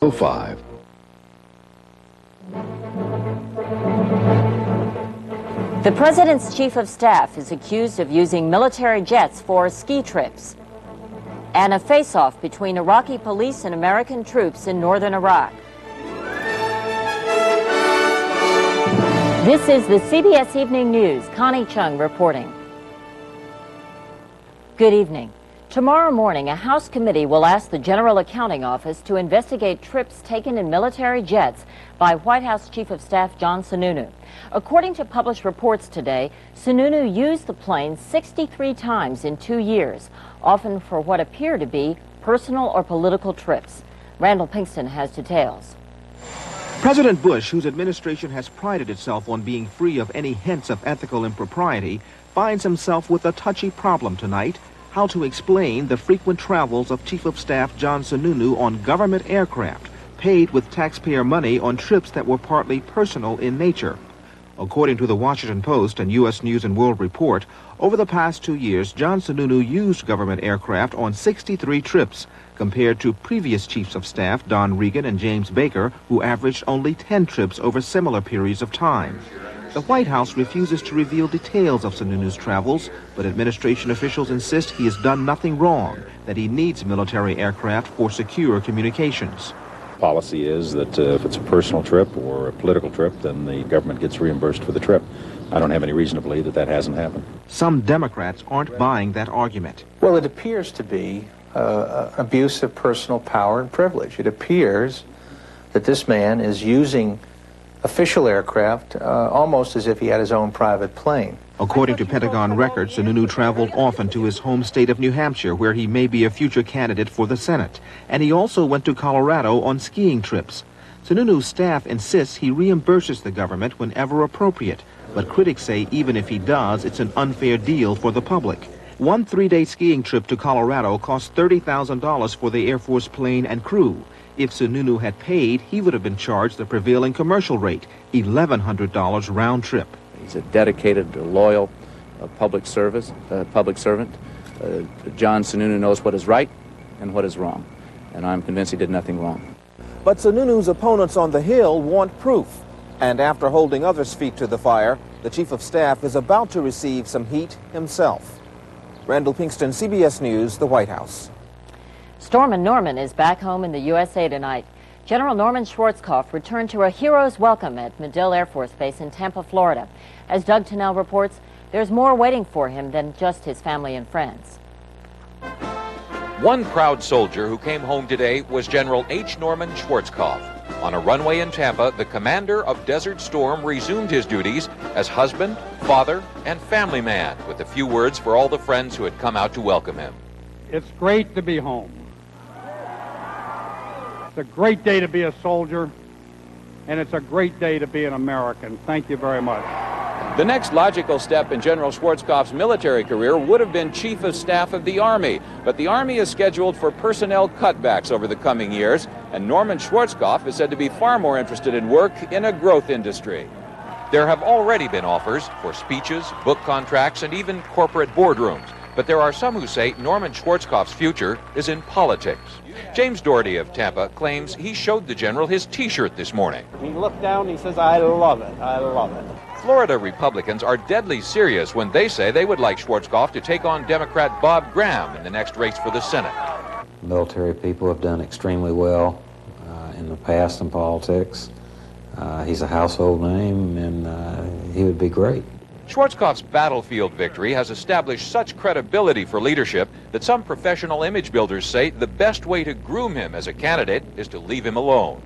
05. The president's chief of staff is accused of using military jets for ski trips. And a face-off between Iraqi police and American troops in northern Iraq. This is the CBS Evening News. Connie Chung reporting. Good evening. Tomorrow morning, a House committee will ask the General Accounting Office to investigate trips taken in military jets by White House Chief of Staff John Sununu. According to published reports today, Sununu used the plane 63 times in 2 years, often for what appear to be personal or political trips. Randall Pinkston has details. President Bush, whose administration has prided itself on being free of any hints of ethical impropriety, finds himself with a touchy problem tonight: how to explain the frequent travels of Chief of Staff John Sununu on government aircraft, paid with taxpayer money on trips that were partly personal in nature. According to the Washington Post and U.S. News and World Report, over the past 2 years, John Sununu used government aircraft on 63 trips, compared to previous chiefs of staff Don Regan and James Baker, who averaged only 10 trips over similar periods of time. The White House refuses to reveal details of Sununu's travels, but administration officials insist he has done nothing wrong, that he needs military aircraft for secure communications. Policy is that if it's a personal trip or a political trip, then the government gets reimbursed for the trip. I don't have any reason to believe that that hasn't happened. Some Democrats aren't buying that argument. Well, it appears to be abuse of personal power and privilege. It appears that this man is using official aircraft almost as if he had his own private plane. According to Pentagon records, Sununu traveled often to his home state of New Hampshire, where he may be a future candidate for the Senate. And he also went to Colorado on skiing trips. Sununu's staff insists he reimburses the government whenever appropriate, but critics say even if he does, it's an unfair deal for the public. One 3-day skiing trip to Colorado cost $30,000 for the Air Force plane and crew. If Sununu had paid, he would have been charged the prevailing commercial rate, $1,100 round trip. He's a dedicated, loyal public servant. John Sununu knows what is right and what is wrong, and I'm convinced he did nothing wrong. But Sununu's opponents on the Hill want proof. And after holding others' feet to the fire, the Chief of Staff is about to receive some heat himself. Randall Pinkston, CBS News, the White House. Stormin' Norman is back home in the USA tonight. General Norman Schwarzkopf returned to a hero's welcome at Medill Air Force Base in Tampa, Florida. As Doug Tennell reports, there's more waiting for him than just his family and friends. One proud soldier who came home today was General H. Norman Schwarzkopf. On a runway in Tampa, the commander of Desert Storm resumed his duties as husband, father, and family man, with a few words for all the friends who had come out to welcome him. It's great to be home. It's a great day to be a soldier, and it's a great day to be an American. Thank you very much. The next logical step in General Schwarzkopf's military career would have been Chief of Staff of the Army, but the Army is scheduled for personnel cutbacks over the coming years, and Norman Schwarzkopf is said to be far more interested in work in a growth industry. There have already been offers for speeches, book contracts, and even corporate boardrooms. But there are some who say Norman Schwarzkopf's future is in politics. James Doherty of Tampa claims he showed the general his T-shirt this morning. He looked down and he says, "I love it, I love it." Florida Republicans are deadly serious when they say they would like Schwarzkopf to take on Democrat Bob Graham in the next race for the Senate. Military people have done extremely well in the past in politics. He's a household name, and he would be great. Schwarzkopf's battlefield victory has established such credibility for leadership that some professional image builders say the best way to groom him as a candidate is to leave him alone.